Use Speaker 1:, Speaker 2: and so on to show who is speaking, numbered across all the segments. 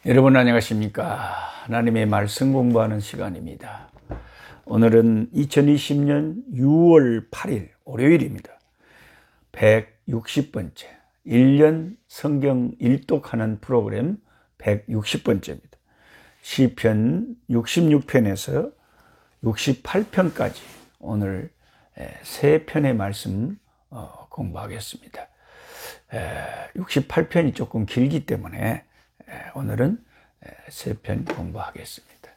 Speaker 1: 여러분 안녕하십니까? 하나님의 말씀 공부하는 시간입니다. 오늘은 2020년 6월 8일 월요일입니다. 160번째 1년 성경 일독하는 프로그램 160번째입니다. 시편 66편에서 68편까지 오늘 세 편의 말씀 공부하겠습니다. 68편이 조금 길기 때문에 오늘은 세 편 공부하겠습니다.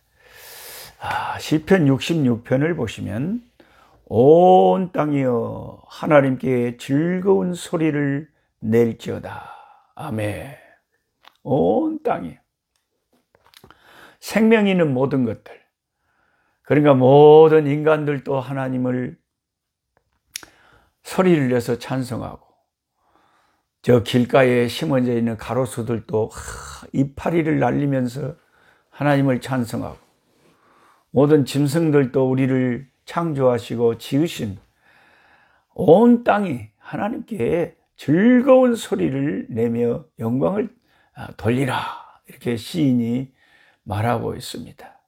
Speaker 1: 시편 66편을 보시면 온 땅이여 하나님께 즐거운 소리를 낼지어다. 아멘. 온 땅이여. 생명 있는 모든 것들, 그러니까 모든 인간들도 하나님을 소리를 내서 찬송하고, 저 길가에 심어져 있는 가로수들도 이파리를 날리면서 하나님을 찬송하고, 모든 짐승들도 우리를 창조하시고 지으신 온 땅이 하나님께 즐거운 소리를 내며 영광을 돌리라, 이렇게 시인이 말하고 있습니다.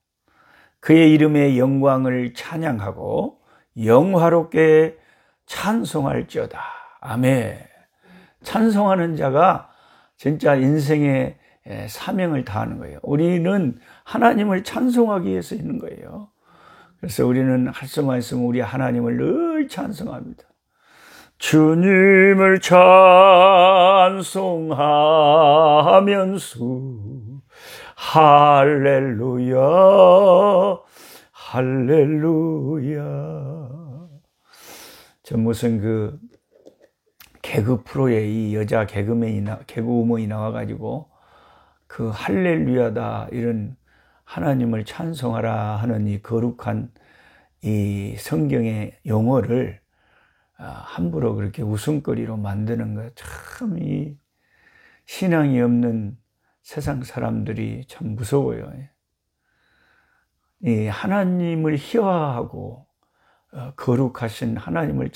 Speaker 1: 그의 이름의 영광을 찬양하고 영화롭게 찬송할지어다. 아멘. 찬송하는 자가 진짜 인생의 사명을 다하는 거예요. 우리는 하나님을 찬송하기 위해서 있는 거예요. 그래서 우리는 할 수만 있으면 우리 하나님을 늘 찬송합니다. 주님을 찬송하면서 할렐루야 할렐루야. 저 무슨 개그 프로에 이 여자 개그우먼이 나와가지고 그 할렐루야다 이런 하나님을 찬송하라 하는 이 거룩한 이 성경의 용어를 함부로 그렇게 웃음거리로 만드는 것, 참 이 신앙이 없는 세상 사람들이 참 무서워요. 이 하나님을 희화하고 거룩하신 하나님을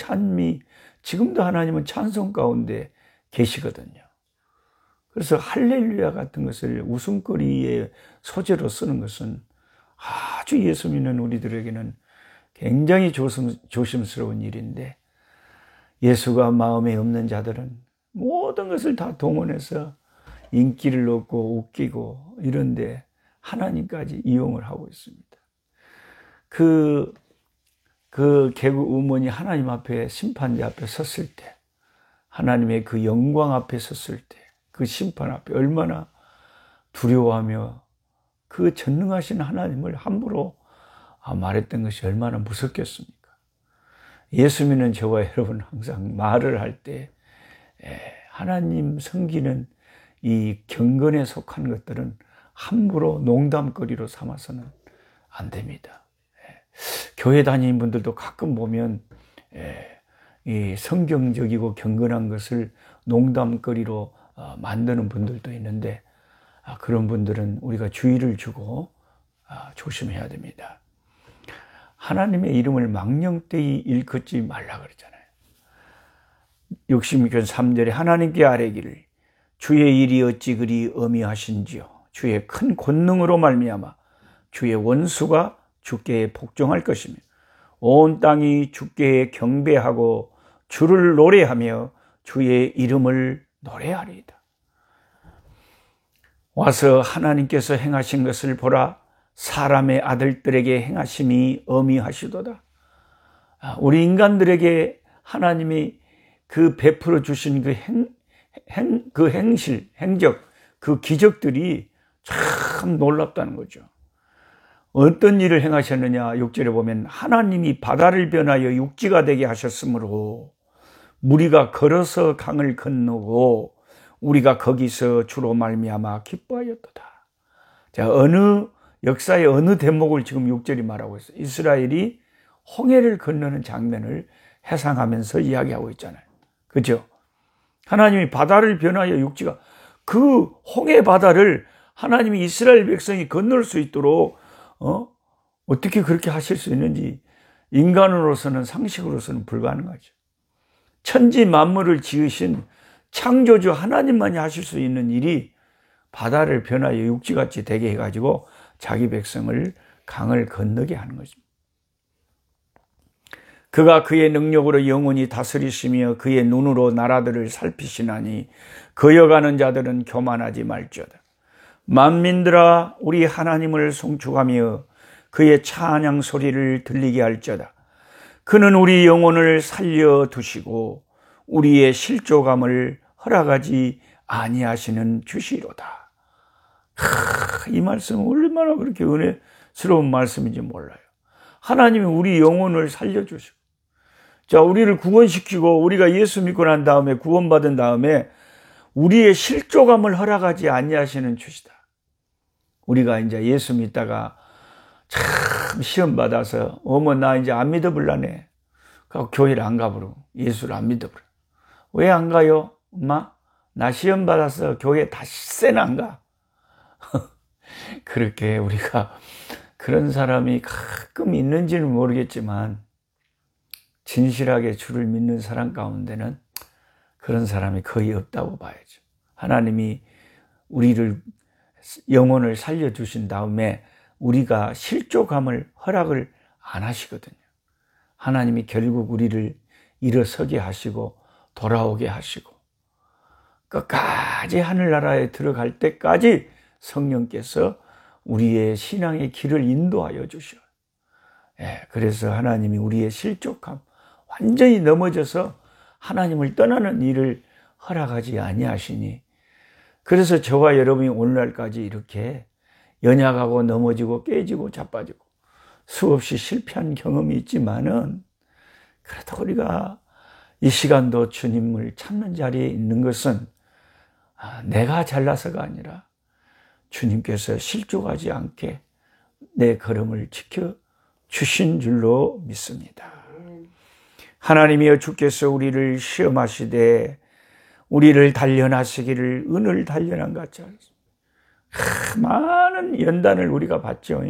Speaker 1: 지금도 하나님은 찬송 가운데 계시거든요. 그래서 할렐루야 같은 것을 웃음거리의 소재로 쓰는 것은 아주 예수 믿는 우리들에게는 굉장히 조심스러운 일인데, 예수가 마음에 없는 자들은 모든 것을 다 동원해서 인기를 얻고 웃기고 이런데 하나님까지 이용을 하고 있습니다. 그 개그우먼이 하나님 앞에, 심판자 앞에 섰을 때, 하나님의 그 영광 앞에 섰을 때, 그 심판 앞에 얼마나 두려워하며 그 전능하신 하나님을 함부로 말했던 것이 얼마나 무섭겠습니까? 예수 믿는 저와 여러분 항상 말을 할 때 하나님 섬기는 이 경건에 속한 것들은 함부로 농담거리로 삼아서는 안 됩니다. 교회 다니는 분들도 가끔 보면 이 성경적이고 경건한 것을 농담거리로 만드는 분들도 있는데, 그런 분들은 우리가 주의를 주고 조심해야 됩니다. 하나님의 이름을 망령되이 일컫지 말라 그랬잖아요. 66편 3절에 하나님께 아뢰기를 주의 일이 어찌 그리 어미하신지요. 주의 큰 권능으로 말미암아 주의 원수가 주께 복종할 것이며 온 땅이 주께 경배하고 주를 노래하며 주의 이름을 노래하리이다. 와서 하나님께서 행하신 것을 보라. 사람의 아들들에게 행하심이 어미하시도다. 우리 인간들에게 하나님이 그 베풀어 주신 그 행적, 그 기적들이 참 놀랍다는 거죠. 어떤 일을 행하셨느냐? 6절에 보면 하나님이 바다를 변하여 육지가 되게 하셨으므로 무리가 걸어서 강을 건너고 우리가 거기서 주로 말미암아 기뻐하였도다. 자, 역사의 어느 대목을 지금 6절이 말하고 있어요. 이스라엘이 홍해를 건너는 장면을 해상하면서 이야기하고 있잖아요. 그죠? 하나님이 바다를 변하여 육지가, 그 홍해 바다를 하나님이 이스라엘 백성이 건널 수 있도록 어떻게 그렇게 하실 수 있는지 인간으로서는, 상식으로서는 불가능하죠. 천지 만물을 지으신 창조주 하나님만이 하실 수 있는 일이 바다를 변하여 육지같이 되게 해가지고 자기 백성을 강을 건너게 하는 것입니다. 그가 그의 능력으로 영원히 다스리시며 그의 눈으로 나라들을 살피시나니 거여가는 자들은 교만하지 말지어다. 만민들아 우리 하나님을 송축하며 그의 찬양 소리를 들리게 할지어다. 그는 우리 영혼을 살려두시고 우리의 실족함을 허락하지 아니하시는 주시로다. 이 말씀은 얼마나 그렇게 은혜스러운 말씀인지 몰라요. 하나님이 우리 영혼을 살려주시고, 자, 우리를 구원시키고 우리가 예수 믿고 난 다음에 구원받은 다음에 우리의 실족함을 허락하지 아니하시는 주시다. 우리가 이제 예수 믿다가 참 시험 받아서 어머 나 이제 안 믿어볼라네. 그래서 교회를 안 가버려. 예수를 안 믿어버려. 왜 안 가요? 엄마 나 시험 받아서 교회 다시는 안 가. 그렇게 우리가 그런 사람이 가끔 있는지는 모르겠지만 진실하게 주를 믿는 사람 가운데는 그런 사람이 거의 없다고 봐야죠. 하나님이 우리를 영혼을 살려주신 다음에 우리가 실족함을 허락을 안 하시거든요. 하나님이 결국 우리를 일어서게 하시고 돌아오게 하시고 끝까지 하늘나라에 들어갈 때까지 성령께서 우리의 신앙의 길을 인도하여 주셔요. 그래서 하나님이 우리의 실족함, 완전히 넘어져서 하나님을 떠나는 일을 허락하지 아니하시니, 그래서 저와 여러분이 오늘날까지 이렇게 연약하고 넘어지고 깨지고 자빠지고 수없이 실패한 경험이 있지만은, 그래도 우리가 이 시간도 주님을 찾는 자리에 있는 것은 내가 잘나서가 아니라 주님께서 실족하지 않게 내 걸음을 지켜 주신 줄로 믿습니다. 하나님이여 주께서 우리를 시험하시되 우리를 단련하시기를 은을 단련한 같이 하셨습니다. 많은 연단을 우리가 받죠.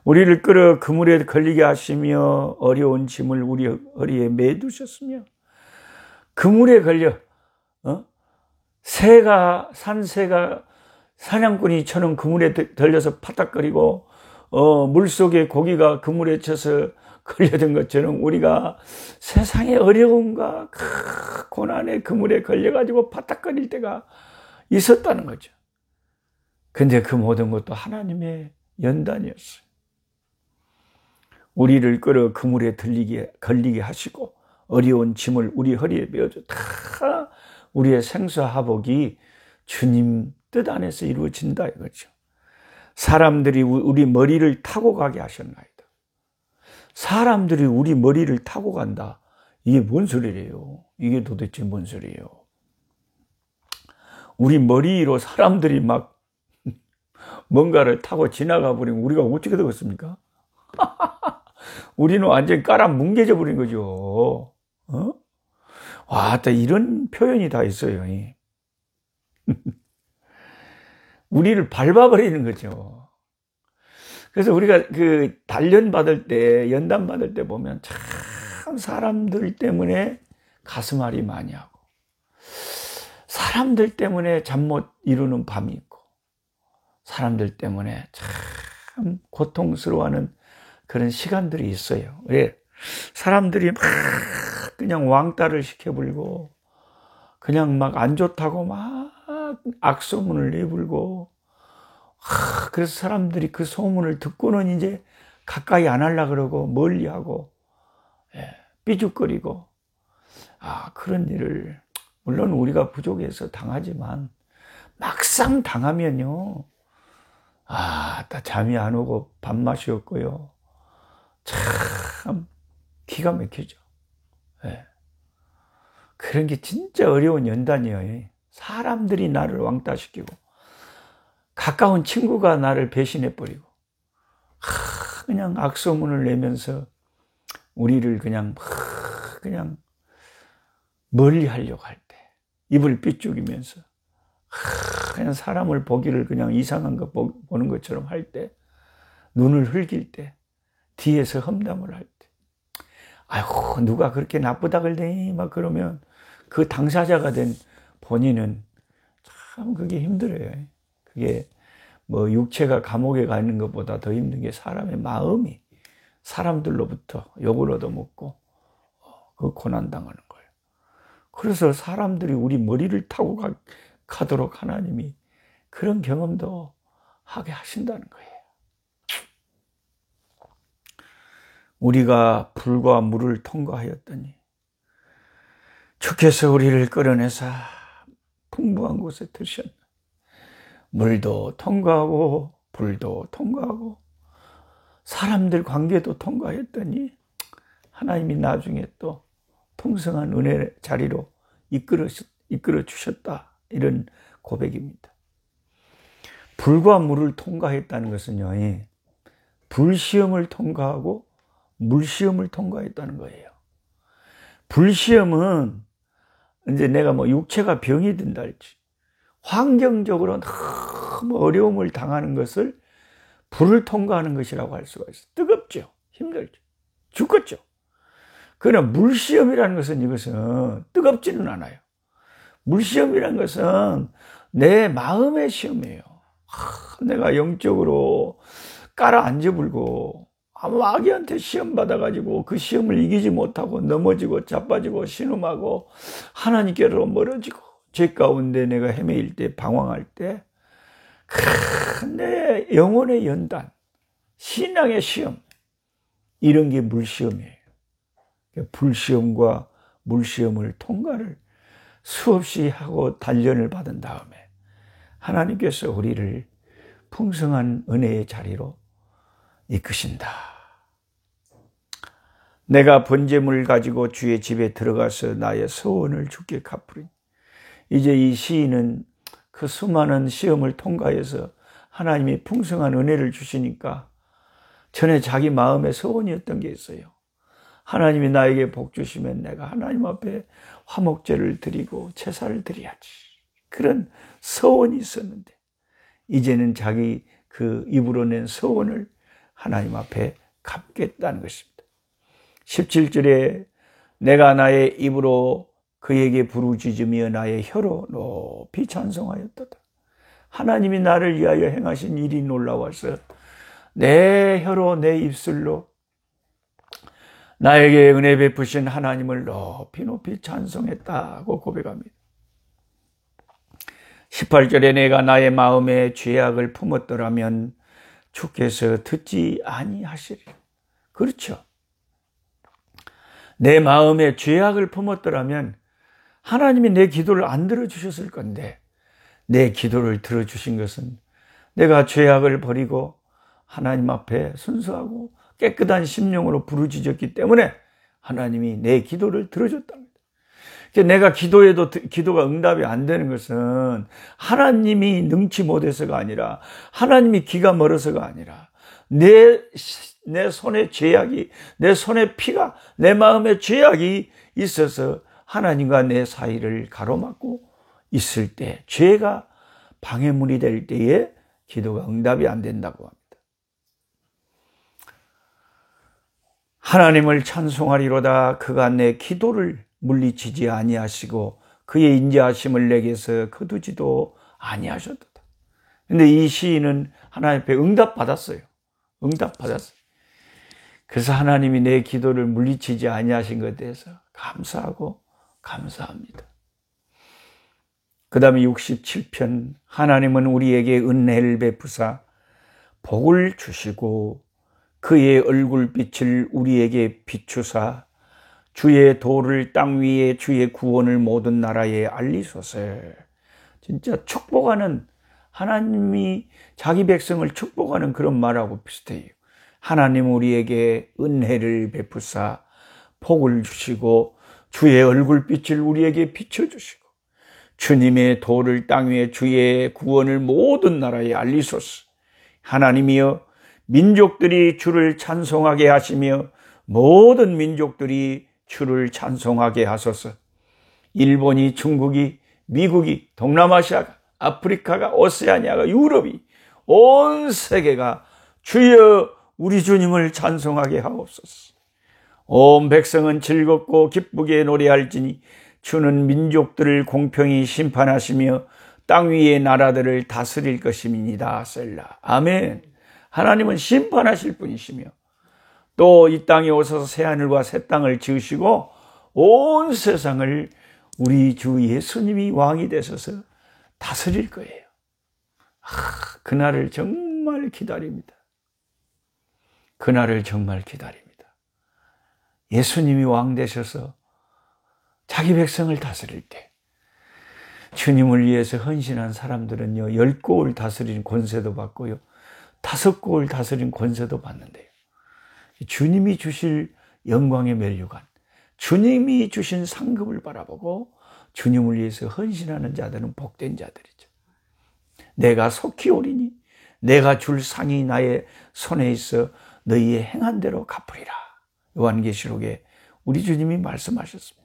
Speaker 1: 우리를 끌어 그물에 걸리게 하시며 어려운 짐을 우리 허리에 매두셨으며, 그물에 걸려 산새가 사냥꾼이처럼 그물에 들려서 파닥거리고 물속에 고기가 그물에 쳐서 걸려든 것처럼 우리가 세상의 어려움과 고난의 그물에 걸려가지고 파닥거릴 때가 있었다는 거죠. 근데 그 모든 것도 하나님의 연단이었어요. 우리를 끌어 그물에 걸리게 하시고 어려운 짐을 우리 허리에 메어줘. 다 우리의 생사화복이 주님 뜻 안에서 이루어진다 이거죠. 사람들이 우리 머리를 타고 가게 하셨나이다. 사람들이 우리 머리를 타고 간다. 이게 뭔 소리래요? 이게 도대체 뭔 소리예요? 우리 머리로 사람들이 막 뭔가를 타고 지나가 버리면 우리가 어떻게 되겠습니까? 우리는 완전히 깔아뭉개져 버린 거죠. 와, 또 이런 표현이 다 있어요. 우리를 밟아버리는 거죠. 그래서 우리가 그 단련 받을 때, 연단 받을 때 보면 참 사람들 때문에 가슴앓이 많이 하고, 사람들 때문에 잠 못 이루는 밤이 있고, 사람들 때문에 참 고통스러워하는 그런 시간들이 있어요. 왜? 사람들이 막 그냥 왕따를 시켜불고, 그냥 막 안 좋다고 막 악소문을 내불고, 그래서 사람들이 그 소문을 듣고는 이제 가까이 안 하려고 그러고 멀리하고 삐죽거리고, 그런 일을 물론 우리가 부족해서 당하지만 막상 당하면요, 딱 잠이 안 오고 밥맛이 없고요, 참 기가 막히죠. 그런 게 진짜 어려운 연단이에요. 사람들이 나를 왕따시키고 가까운 친구가 나를 배신해버리고 그냥 악소문을 내면서 우리를 그냥 멀리 하려고 할 때, 입을 삐죽이면서 그냥 사람을 보기를 그냥 이상한 거 보는 것처럼 할 때, 눈을 흘길 때, 뒤에서 험담을 할 때, 아이고 누가 그렇게 나쁘다 그러니 막 그러면 그 당사자가 된 본인은 참 그게 힘들어요. 그게 뭐 육체가 감옥에 가는 것보다 더 힘든 게 사람의 마음이 사람들로부터 욕을 얻어먹고 그 고난당하는 거예요. 그래서 사람들이 우리 머리를 타고 가도록 하나님이 그런 경험도 하게 하신다는 거예요. 우리가 불과 물을 통과하였더니 주께서 우리를 끌어내사 풍부한 곳에 드셨네. 물도 통과하고 불도 통과하고 사람들 관계도 통과했더니 하나님이 나중에 또 풍성한 은혜 자리로 이끌어 주셨다. 이런 고백입니다. 불과 물을 통과했다는 것은요, 불시험을 통과하고 물시험을 통과했다는 거예요. 불시험은 이제 내가 뭐 육체가 병이 든다 할지 환경적으로 너무 어려움을 당하는 것을 불을 통과하는 것이라고 할 수가 있어요. 뜨겁죠. 힘들죠. 죽겠죠. 그러나 물시험이라는 것은 이것은 뜨겁지는 않아요. 물시험이라는 것은 내 마음의 시험이에요. 내가 영적으로 깔아앉아불고 마귀한테 시험 받아가지고 그 시험을 이기지 못하고 넘어지고 자빠지고 신음하고 하나님께로 멀어지고 죄 가운데 내가 헤매일 때 방황할 때 내 영혼의 연단, 신앙의 시험, 이런 게 물시험이에요. 불시험과 물시험을 통과를 수없이 하고 단련을 받은 다음에 하나님께서 우리를 풍성한 은혜의 자리로 이끄신다. 내가 번제물을 가지고 주의 집에 들어가서 나의 소원을 주께 갚으리니. 이제 이 시인은 그 수많은 시험을 통과해서 하나님이 풍성한 은혜를 주시니까 전에 자기 마음의 소원이었던 게 있어요. 하나님이 나에게 복 주시면 내가 하나님 앞에 화목제를 드리고 제사를 드려야지. 그런 소원이 있었는데 이제는 자기 그 입으로 낸 소원을 하나님 앞에 갚겠다는 것입니다. 17절에 내가 나의 입으로 그에게 부르짖으며 나의 혀로 높이 찬송하였도다. 하나님이 나를 위하여 행하신 일이 놀라워서 내 혀로 내 입술로 나에게 은혜 베푸신 하나님을 높이 높이 찬송했다고 고백합니다. 18절에 내가 나의 마음에 죄악을 품었더라면 주께서 듣지 아니하시리라. 그렇죠. 내 마음에 죄악을 품었더라면 하나님이 내 기도를 안 들어주셨을 건데 내 기도를 들어주신 것은 내가 죄악을 버리고 하나님 앞에 순수하고 깨끗한 심령으로 부르짖었기 때문에 하나님이 내 기도를 들어줬답니다. 내가 기도해도 기도가 응답이 안 되는 것은 하나님이 능치 못해서가 아니라 하나님이 기가 멀어서가 아니라 내 손에 죄악이, 내 손에 피가, 내 마음에 죄악이 있어서 하나님과 내 사이를 가로막고 있을 때, 죄가 방해물이 될 때에 기도가 응답이 안 된다고 합니다. 하나님을 찬송하리로다. 그가 내 기도를 물리치지 아니하시고 그의 인자하심을 내게서 거두지도 아니하셨도다. 근데 이 시인은 하나님 앞에 응답받았어요. 응답받았어요. 그래서 하나님이 내 기도를 물리치지 아니하신 것에 대해서 감사하고 감사합니다. 그 다음에 67편 하나님은 우리에게 은혜를 베푸사 복을 주시고 그의 얼굴빛을 우리에게 비추사 주의 도를 땅 위에 주의 구원을 모든 나라에 알리소서. 진짜 축복하는, 하나님이 자기 백성을 축복하는 그런 말하고 비슷해요. 하나님 우리에게 은혜를 베푸사 복을 주시고 주의 얼굴빛을 우리에게 비춰주시고 주님의 도를 땅 위에 주의 구원을 모든 나라에 알리소서. 하나님이여 민족들이 주를 찬송하게 하시며 모든 민족들이 주를 찬송하게 하소서. 일본이, 중국이, 미국이, 동남아시아가, 아프리카가, 오세아니아가, 유럽이, 온 세계가 주여 우리 주님을 찬송하게 하옵소서. 온 백성은 즐겁고 기쁘게 노래할지니 주는 민족들을 공평히 심판하시며 땅 위의 나라들을 다스릴 것임이니이다. 셀라. 아멘. 하나님은 심판하실 분이시며 또 이 땅에 오셔서 새하늘과 새 땅을 지으시고 온 세상을 우리 주 예수님이 왕이 되셔서 다스릴 거예요. 그날을 정말 기다립니다. 그날을 정말 기다립니다. 예수님이 왕 되셔서 자기 백성을 다스릴 때 주님을 위해서 헌신한 사람들은요 10고을 다스리는 권세도 받고요 5고을 다스리는 권세도 받는데요. 주님이 주실 영광의 면류관, 주님이 주신 상급을 바라보고 주님을 위해서 헌신하는 자들은 복된 자들이죠. 내가 속히 오리니 내가 줄 상이 나의 손에 있어 너희의 행한 대로 갚으리라. 요한계시록에 우리 주님이 말씀하셨습니다.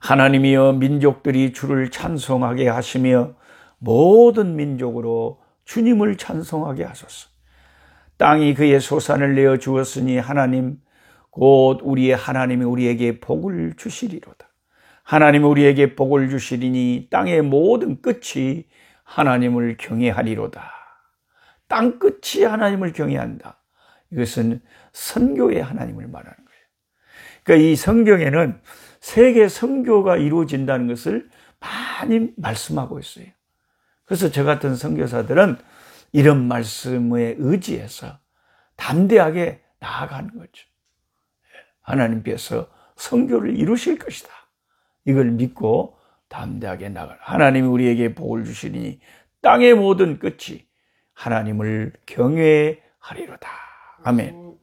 Speaker 1: 하나님이여 민족들이 주를 찬송하게 하시며 모든 민족으로 주님을 찬송하게 하소서. 땅이 그의 소산을 내어 주었으니 하나님 곧 우리의 하나님이 우리에게 복을 주시리로다. 하나님이 우리에게 복을 주시리니 땅의 모든 끝이 하나님을 경외하리로다. 땅 끝이 하나님을 경외한다. 이것은 선교의 하나님을 말하는 거예요. 그러니까 이 성경에는 세계 선교가 이루어진다는 것을 많이 말씀하고 있어요. 그래서 저 같은 선교사들은 이런 말씀에 의지해서 담대하게 나아가는 거죠. 하나님께서 선교를 이루실 것이다. 이걸 믿고 담대하게 나가라. 하나님이 우리에게 복을 주시니 땅의 모든 끝이 하나님을 경외하리로다. 아멘.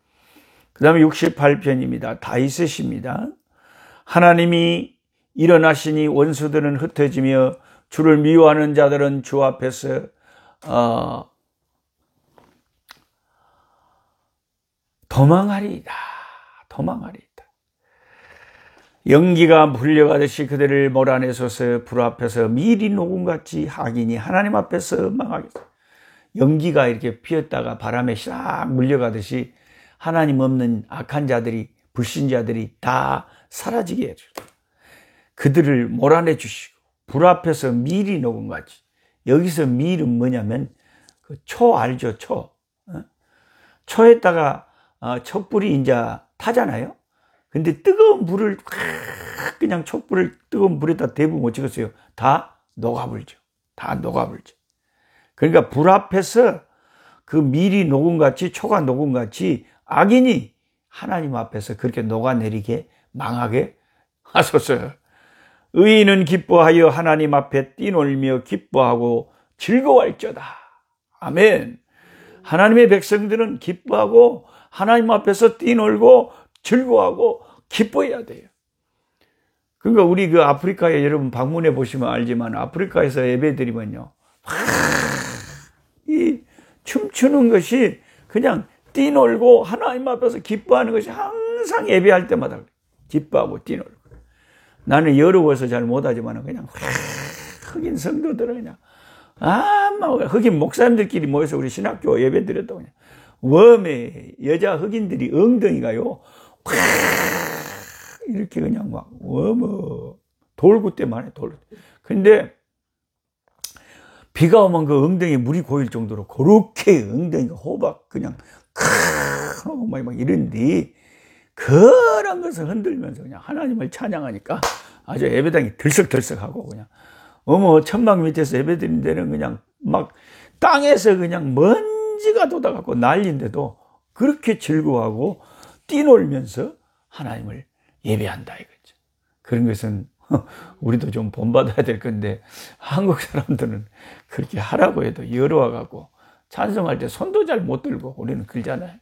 Speaker 1: 그 다음에 68편입니다. 다윗의 시입니다. 하나님이 일어나시니 원수들은 흩어지며 주를 미워하는 자들은 주 앞에서 도망하리이다. 도망하리이다. 연기가 물려가듯이 그들을 몰아내소서. 불 앞에서 미리 녹음같이 악인이 하나님 앞에서 망하겠다. 연기가 이렇게 피었다가 바람에 싹 물려가듯이 하나님 없는 악한 자들이, 불신자들이 다 사라지게 해주고 그들을 몰아내 주시고 불 앞에서 밀이 녹음같이. 여기서 밀은 뭐냐면 그 초 알죠? 초. 초에다가 촛불이 이제 타잖아요. 근데 뜨거운 불을 그냥 촛불을 뜨거운 불에다 대부분 못 찍었어요. 다 녹아불죠. 다 녹아불죠. 그러니까 불 앞에서 그 밀이 녹음같이, 초가 녹음같이 악인이 하나님 앞에서 그렇게 녹아내리게 망하게 하소서. 의인은 기뻐하여 하나님 앞에 뛰놀며 기뻐하고 즐거워할지어다. 아멘. 하나님의 백성들은 기뻐하고 하나님 앞에서 뛰놀고 즐거워하고 기뻐해야 돼요. 그러니까 우리 그 아프리카에 여러분 방문해 보시면 알지만 아프리카에서 예배드리면요. 이 춤추는 것이 그냥 뛰놀고 하나님 앞에서 기뻐하는 것이 항상 예배할 때마다 기뻐하고 뛰놀고. 나는 여러워서 잘 못하지만 그냥 흑인 성도들은 그냥 흑인 목사님들끼리 모여서 우리 신학교 예배 드렸다고 그냥 웜에 여자 흑인들이 엉덩이가요 이렇게 그냥 막 돌구 때만 해 돌구. 근데 비가 오면 그 엉덩이에 물이 고일 정도로 그렇게 엉덩이가 호박 그냥 막 이런데 그런 것을 흔들면서 그냥 하나님을 찬양하니까 아주 예배당이 들썩들썩하고 그냥 천막 밑에서 예배드린 데는 그냥 막 땅에서 그냥 먼지가 돋아갖고 난리인데도 그렇게 즐거워하고 뛰놀면서 하나님을 예배한다 이거죠. 그런 것은 우리도 좀 본받아야 될 건데 한국 사람들은 그렇게 하라고 해도 여러워갖고 찬송할 때 손도 잘 못 들고 우리는 그러잖아요.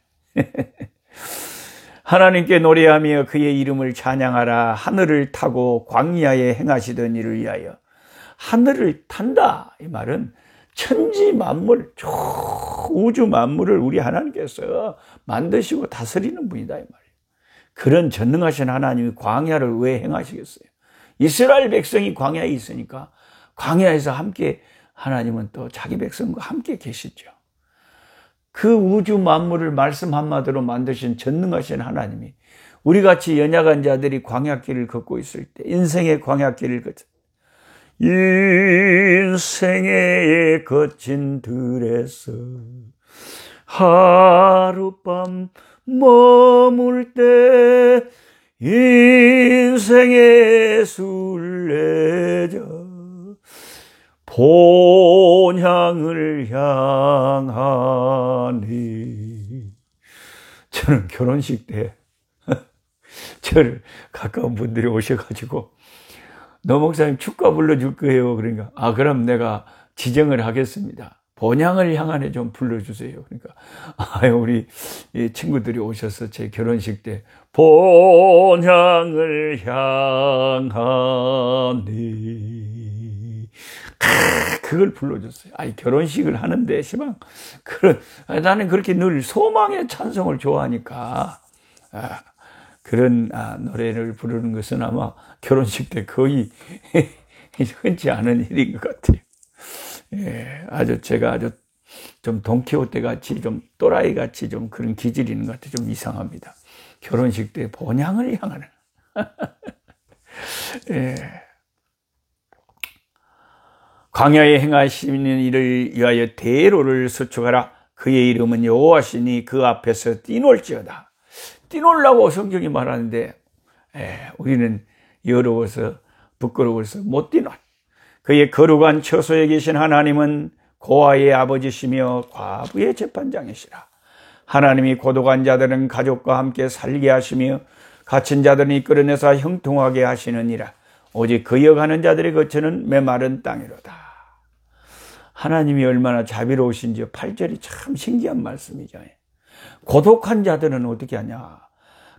Speaker 1: 하나님께 노래하며 그의 이름을 찬양하라. 하늘을 타고 광야에 행하시던 일을 위하여. 하늘을 탄다 이 말은 천지 만물, 우주 만물을 우리 하나님께서 만드시고 다스리는 분이다 이 말이에요. 그런 전능하신 하나님이 광야를 왜 행하시겠어요? 이스라엘 백성이 광야에 있으니까 광야에서 함께 하나님은 또 자기 백성과 함께 계시죠. 그 우주 만물을 말씀 한마디로 만드신 전능하신 하나님이 우리같이 연약한 자들이 광야길을 걷고 있을 때 인생의 광야길을 걷죠. 인생의 거친 들에서 하룻밤 머물 때 인생의 순례자 본향을 향하니. 저는 결혼식 때 저를 가까운 분들이 오셔가지고 너 목사님 축가 불러줄 거예요. 그러니까 그럼 내가 지정을 하겠습니다. 본향을 향하네 좀 불러주세요. 그러니까 우리 친구들이 오셔서 제 결혼식 때 본향을 향하니 그걸 불러줬어요. 결혼식을 하는데 시방 나는 그렇게 늘 소망의 찬송을 좋아하니까 그런 노래를 부르는 것은 아마 결혼식 때 거의 흔치 않은 일인 것 같아요. 예, 제가 좀 돈키호테 같이 좀 또라이 같이 좀 그런 기질이 있는 것 같아요. 좀 이상합니다. 결혼식 때 본향을 향하는. 예. 광야에 행하시는 일을 위하여 대로를 서축하라. 그의 이름은 여호와시니 그 앞에서 뛰놀지어다. 뛰놀라고 성경이 말하는데 우리는 여러워서 부끄러워서 못 뛰놀. 그의 거룩한 처소에 계신 하나님은 고아의 아버지시며 과부의 재판장이시라. 하나님이 고독한 자들은 가족과 함께 살게 하시며 갇힌 자들은 이끌어내서 형통하게 하시느니라. 오직 거역하는 자들의 거처는 메마른 땅이로다. 하나님이 얼마나 자비로우신지요. 8절이 참 신기한 말씀이죠. 고독한 자들은 어떻게 하냐?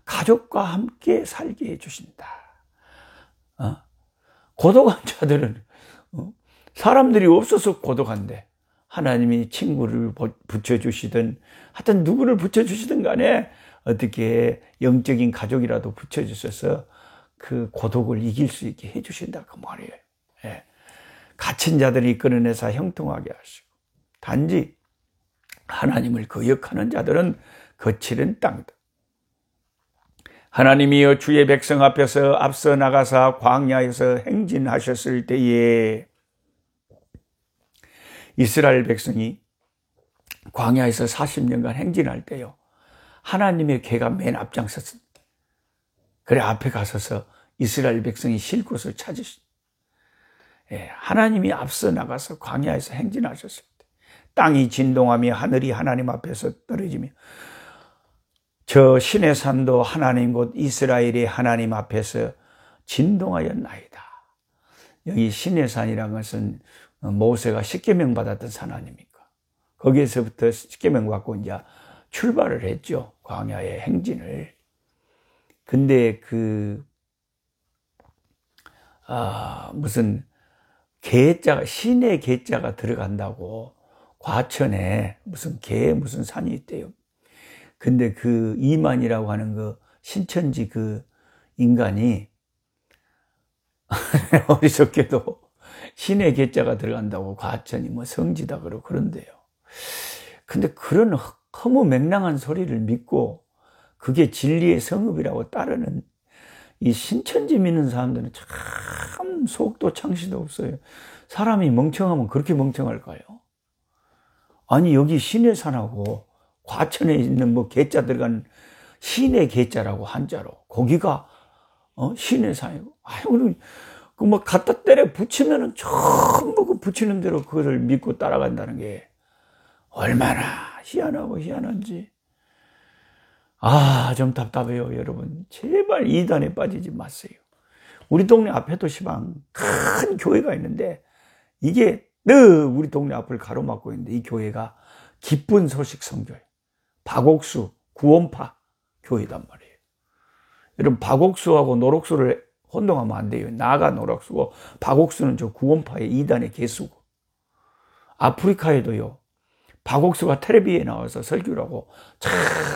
Speaker 1: 가족과 함께 살게 해주신다. 고독한 자들은 사람들이 없어서 고독한데 하나님이 친구를 붙여주시든 하여튼 누구를 붙여주시든 간에 어떻게 영적인 가족이라도 붙여주셔서 그 고독을 이길 수 있게 해주신다 그 말이에요. 예. 갇힌 자들이 끌어내서 형통하게 하시고 단지 하나님을 거역하는 자들은 거칠은 땅이다. 하나님이여 주의 백성 앞에서 앞서 나가사 광야에서 행진하셨을 때에 이스라엘 백성이 광야에서 40년간 행진할 때요. 하나님의 궤가 맨 앞장섰습니다. 그래 앞에 가서서 이스라엘 백성이 쉴 곳을 찾으신. 하나님이 앞서 나가서 광야에서 행진하셨을 때 땅이 진동하며 하늘이 하나님 앞에서 떨어지며 저 신의 산도 하나님 곧 이스라엘의 하나님 앞에서 진동하였나이다. 여기 신의 산이라는 것은 모세가 십계명 받았던 산 아닙니까? 거기에서부터 십계명 받고 이제 출발을 했죠. 광야의 행진을. 근데 무슨 계자가, 신의 계자가 들어간다고 과천에 무슨 무슨 산이 있대요. 근데 그 이만이라고 하는 그 신천지 그 인간이 어리석게도 신의 계자가 들어간다고 과천이 뭐 성지다 그러고 그런데요. 근데 그런 허무맹랑한 소리를 믿고 그게 진리의 성읍이라고 따르는 이 신천지 믿는 사람들은 참 속도 창시도 없어요. 사람이 멍청하면 그렇게 멍청할까요? 아니 여기 신의 산하고 과천에 있는 뭐 계자 들어간 신의 계자라고 한자로 거기가 신의 산이고 그 뭐 갖다 때려 붙이면은 전부 그 붙이는 대로 그거를 믿고 따라간다는 게 얼마나 희한하고 희한한지. 좀 답답해요, 여러분. 제발 이단에 빠지지 마세요. 우리 동네 앞에도 시방 큰 교회가 있는데 이게 우리 동네 앞을 가로막고 있는데 이 교회가 기쁜 소식 선교회 박옥수 구원파 교회단 말이에요. 여러분 박옥수하고 노록수를 혼동하면 안 돼요. 나가 노록수고 박옥수는 저 구원파의 이단의 개수고. 아프리카에도요. 박옥수가 텔레비에 나와서 설교를 하고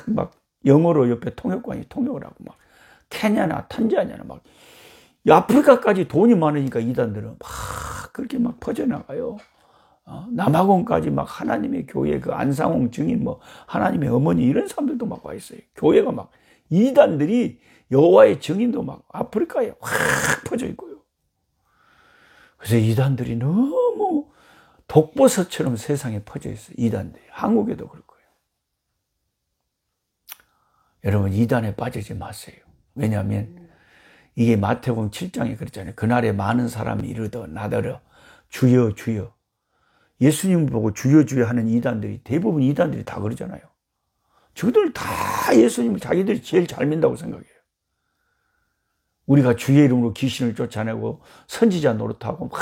Speaker 1: 막 영어로 옆에 통역관이 통역을 하고 막 케냐나 탄자니아나 막 아프리카까지 돈이 많으니까 이단들은 막 그렇게 막 퍼져나가요. 남아공까지 막 하나님의 교회 그 안상홍 증인 뭐 하나님의 어머니 이런 사람들도 막 와 있어요. 교회가 막 이단들이 여호와의 증인도 막 아프리카에 확 퍼져 있고요. 그래서 이단들이 너무 독버섯처럼 세상에 퍼져 있어요. 이단들이. 한국에도 그럴 거예요. 여러분, 이단에 빠지지 마세요. 왜냐하면 이게 마태복음 7장에 그랬잖아요. 그날에 많은 사람이 이르더 나더러 주여 주여. 예수님 보고 주여 주여 하는 이단들이, 대부분 이단들이 다 그러잖아요. 저들 다 예수님을 자기들이 제일 잘 믿는다고 생각해요. 우리가 주의 이름으로 귀신을 쫓아내고 선지자 노릇하고 막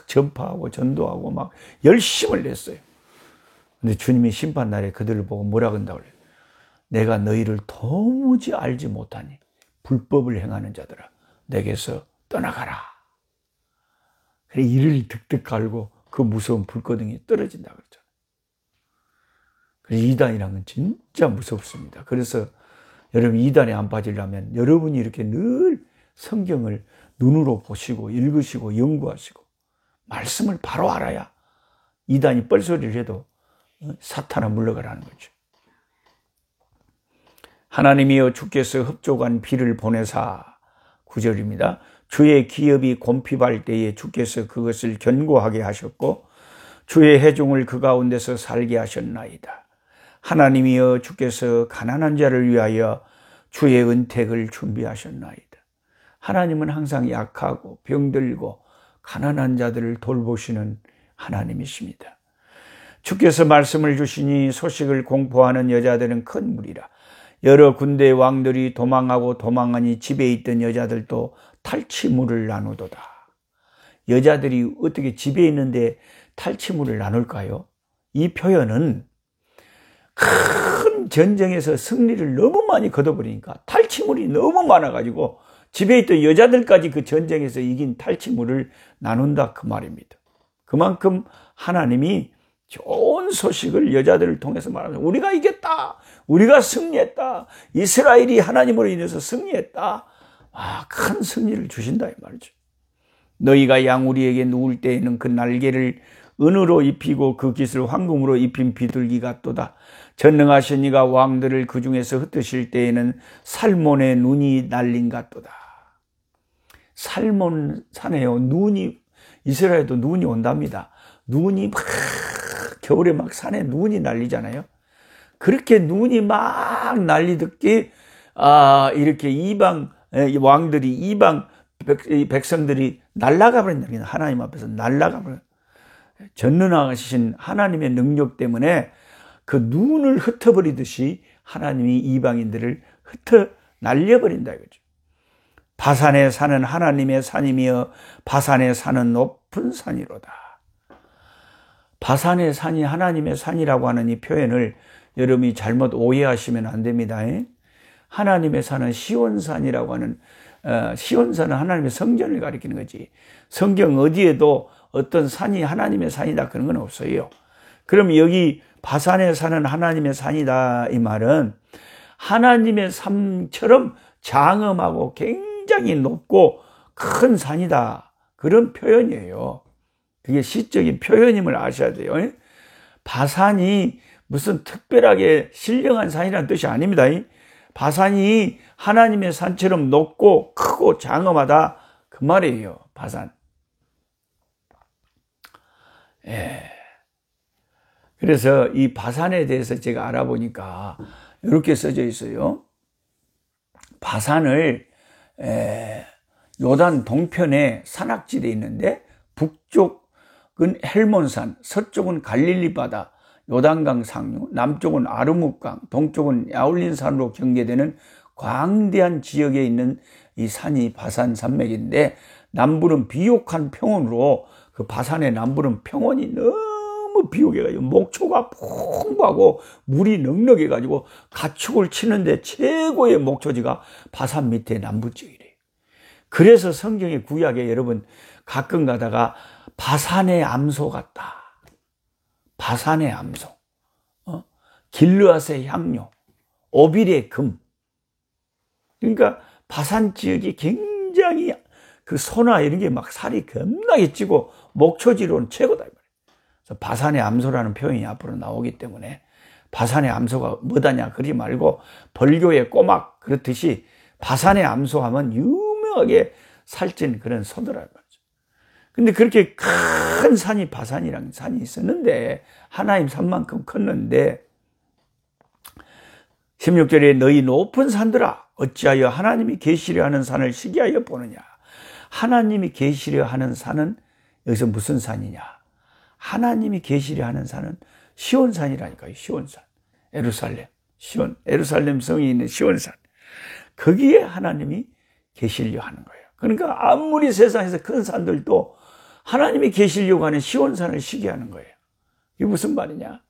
Speaker 1: 전파하고 전도하고 막 열심을 냈어요. 근데 주님이 심판날에 그들을 보고 뭐라 그런다고 그래요? 내가 너희를 도무지 알지 못하니 불법을 행하는 자들아 내게서 떠나가라. 그래, 이를 득득 갈고 그 무서운 불거둥이 떨어진다 그랬잖아요. 그래서 이단이란 건 진짜 무섭습니다. 그래서 여러분, 이단에 안 빠지려면 여러분이 이렇게 늘 성경을 눈으로 보시고 읽으시고 연구하시고 말씀을 바로 알아야 이단이 뻘소리를 해도 사탄아 물러가라는 거죠. 하나님이여 주께서 흡족한 비를 보내사 9절입니다. 주의 기업이 곰핍할 때에 주께서 그것을 견고하게 하셨고 주의 회중을 그 가운데서 살게 하셨나이다. 하나님이여 주께서 가난한 자를 위하여 주의 은택을 준비하셨나이다. 하나님은 항상 약하고 병들고 가난한 자들을 돌보시는 하나님이십니다. 주께서 말씀을 주시니 소식을 공포하는 여자들은 큰 무리라. 여러 군대의 왕들이 도망하고 도망하니 집에 있던 여자들도 탈취물을 나누도다. 여자들이 어떻게 집에 있는데 탈취물을 나눌까요? 이 표현은 큰 전쟁에서 승리를 너무 많이 거둬버리니까 탈취물이 너무 많아가지고 집에 있던 여자들까지 그 전쟁에서 이긴 탈취물을 나눈다 그 말입니다. 그만큼 하나님이 좋은 소식을 여자들을 통해서 말합니다. 우리가 이겼다. 우리가 승리했다. 이스라엘이 하나님으로 인해서 승리했다. 큰 승리를 주신다 이 말이죠. 너희가 양우리에게 누울 때에는 그 날개를 은으로 입히고 그 깃을 황금으로 입힌 비둘기 같도다. 전능하신 이가 왕들을 그 중에서 흩으실 때에는 살몬의 눈이 날린 같도다. 살몬 산에요. 이스라엘도 눈이 온답니다. 눈이 막 겨울에 막 산에 눈이 날리잖아요. 그렇게 눈이 막 날리듯이 이렇게 이방 왕들이 이방 백성들이 날아가 버린다. 하나님 앞에서 날아가 버려. 전능하신 하나님의 능력 때문에 그 눈을 흩어버리듯이 하나님이 이방인들을 흩어 날려버린다 이거죠. 바산에 사는 하나님의 산이며 바산에 사는 높은 산이로다. 바산의 산이 하나님의 산이라고 하는 이 표현을 여러분이 잘못 오해하시면 안 됩니다. 하나님의 산은 시온산이라고 하는 시온산은 하나님의 성전을 가리키는 거지. 성경 어디에도 어떤 산이 하나님의 산이다 그런 건 없어요. 그럼 여기 바산에 사는 하나님의 산이다 이 말은 하나님의 산처럼 장엄하고 굉장히 높고 큰 산이다 그런 표현이에요. 그게 시적인 표현임을 아셔야 돼요. 바산이 무슨 특별하게 신령한 산이라는 뜻이 아닙니다. 바산이 하나님의 산처럼 높고 크고 장엄하다 그 말이에요. 바산. 그래서 이 바산에 대해서 제가 알아보니까 이렇게 써져 있어요. 바산을 요단 동편에 산악지대에 있는데 북쪽은 헬몬산, 서쪽은 갈릴리 바다, 요단강 상류, 남쪽은 아르묵강, 동쪽은 야울린산으로 경계되는 광대한 지역에 있는 이 산이 바산 산맥인데 남부는 비옥한 평원으로 그 바산의 남부는 평원이 너무 비옥해가지고 목초가 풍부하고 물이 넉넉해가지고 가축을 치는데 최고의 목초지가 바산 밑에 남부 지역이래요. 그래서 성경의 구약에 여러분 가끔 가다가 바산의 암소 같다. 바산의 암소, 길르앗의 향료, 오빌의 금. 그러니까 바산 지역이 굉장히 그 소나 이런 게 막 살이 겁나게 찌고 목초지로는 최고다. 그래서 바산의 암소라는 표현이 앞으로 나오기 때문에 바산의 암소가 뭐다냐 그러지 말고 벌교의 꼬막 그렇듯이 바산의 암소 하면 유명하게 살찐 그런 소더라. 근데 그렇게 큰 산이 바산이라는 산이 있었는데, 하나님 산만큼 컸는데, 16절에 너희 높은 산들아 어찌하여 하나님이 계시려 하는 산을 시기하여 보느냐. 하나님이 계시려 하는 산은 여기서 무슨 산이냐. 하나님이 계시려 하는 산은 시온산이라니까요. 시온산. 예루살렘. 예루살렘 성이 있는 시온산. 거기에 하나님이 계시려 하는 거예요. 그러니까 아무리 세상에서 큰 산들도 하나님이 계시려고 하는 시온산을 시기하는 거예요. 이게 무슨 말이냐.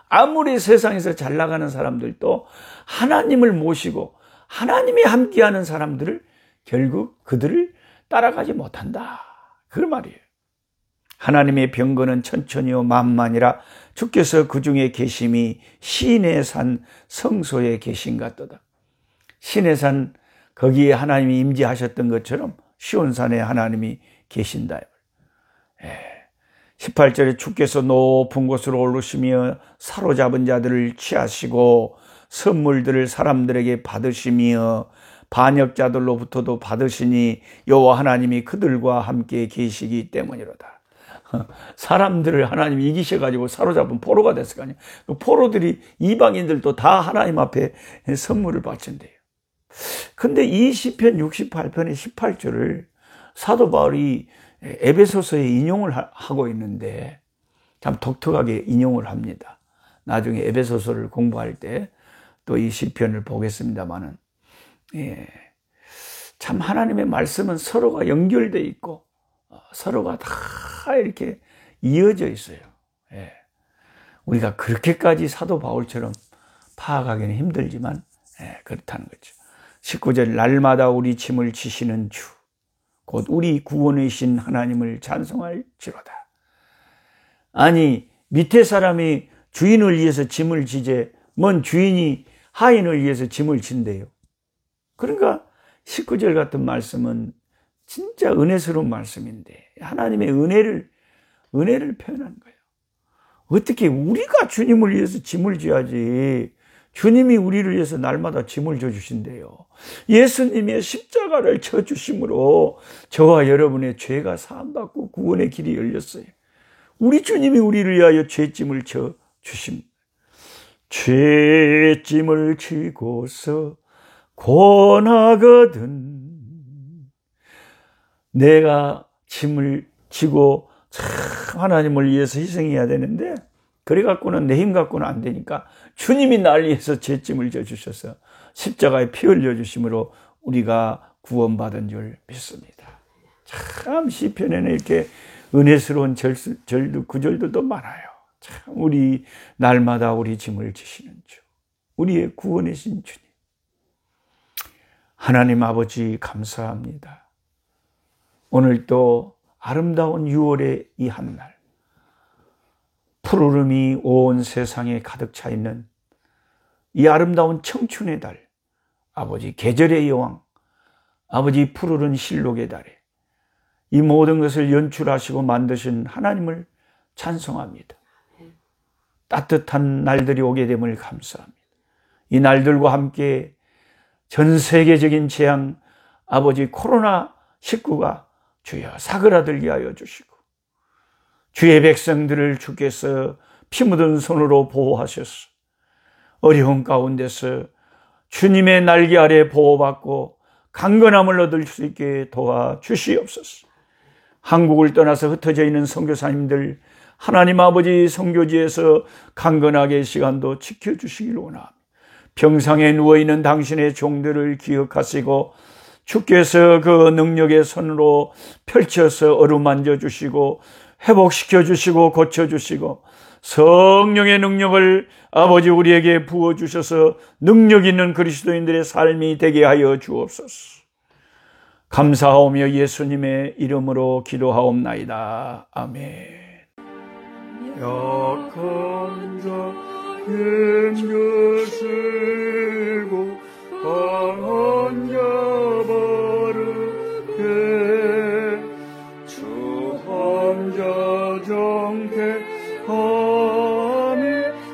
Speaker 1: 아무리 세상에서 잘 나가는 사람들도 하나님을 모시고 하나님이 함께하는 사람들을 결국 그들을 따라가지 못한다. 그런 말이에요. 하나님의 병거는 천천히요 만만이라 주께서 그 중에 계심이 시내 산 성소에 계신 같도다. 시내 산 거기에 하나님이 임재하셨던 것처럼 시온산에 하나님이 계신다. 18절에 주께서 높은 곳으로 오르시며 사로잡은 자들을 취하시고 선물들을 사람들에게 받으시며 반역자들로부터도 받으시니 여호와 하나님이 그들과 함께 계시기 때문이로다. 사람들을 하나님이 이기셔가지고 사로잡은 포로가 됐을 거 아니에요. 그 포로들이 이방인들도 다 하나님 앞에 선물을 바친대요. 근데 이 시편 68편의 18절을 사도 바울이 에베소서에 인용을 하고 있는데 참 독특하게 인용을 합니다. 나중에 에베소서를 공부할 때 또 이 시편을 보겠습니다만은, 참 하나님의 말씀은 서로가 연결되어 있고 서로가 다 이렇게 이어져 있어요. 우리가 그렇게까지 사도 바울처럼 파악하기는 힘들지만 그렇다는 거죠. 19절 날마다 우리 짐을 지시는 주 곧 우리 구원이신 하나님을 찬송할지로다. 아니 밑에 사람이 주인을 위해서 짐을 지제 뭔 주인이 하인을 위해서 짐을 진대요. 그러니까 19절 같은 말씀은 진짜 은혜스러운 말씀인데 하나님의 은혜를 표현한 거예요. 어떻게 우리가 주님을 위해서 짐을 져야지. 주님이 우리를 위해서 날마다 짐을 져주신대요. 예수님의 십자가를 져주심으로 저와 여러분의 죄가 사함받고 구원의 길이 열렸어요. 우리 주님이 우리를 위하여 죄짐을 져주십니다. 죄짐을 지고서 권하거든. 내가 짐을 지고 참 하나님을 위해서 희생해야 되는데 그래 갖고는 내 힘 갖고는 안 되니까 주님이 날 위해서 죄짐을 져주셔서 십자가에 피 흘려주심으로 우리가 구원받은 줄 믿습니다. 참 시편에는 이렇게 은혜스러운 구절들도 많아요. 참 우리 날마다 우리 짐을 지시는 주, 우리의 구원이신 주님. 하나님 아버지 감사합니다. 오늘 또 아름다운 6월의 이 한날, 푸르름이 온 세상에 가득 차 있는 이 아름다운 청춘의 달, 아버지 계절의 여왕, 아버지 푸르른 실록의 달에 이 모든 것을 연출하시고 만드신 하나님을 찬송합니다. 따뜻한 날들이 오게 됨을 감사합니다. 이 날들과 함께 전 세계적인 재앙, 아버지 코로나19가 주여 사그라들게 하여 주시고 주의 백성들을 주께서 피 묻은 손으로 보호하셔서 어려운 가운데서 주님의 날개 아래 보호받고 강건함을 얻을 수 있게 도와주시옵소서. 한국을 떠나서 흩어져 있는 선교사님들 하나님 아버지 선교지에서 강건하게 시간도 지켜주시길 원합니다. 병상에 누워있는 당신의 종들을 기억하시고 주께서 그 능력의 손으로 펼쳐서 어루만져 주시고 회복시켜 주시고 고쳐주시고 성령의 능력을 아버지 우리에게 부어주셔서 능력 있는 그리스도인들의 삶이 되게 하여 주옵소서. 감사하오며 예수님의 이름으로 기도하옵나이다. 아멘. 약한 자 힘쓰고 강한 자 바르게 주 혼자 정케함이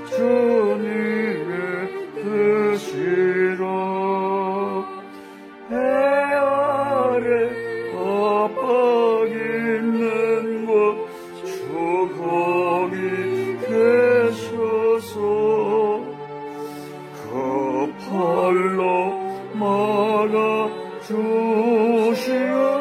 Speaker 1: 주님의 뜻이라. 해 아래 압박 있는
Speaker 2: 거기 계셔서 그 팔로 막아 주시오.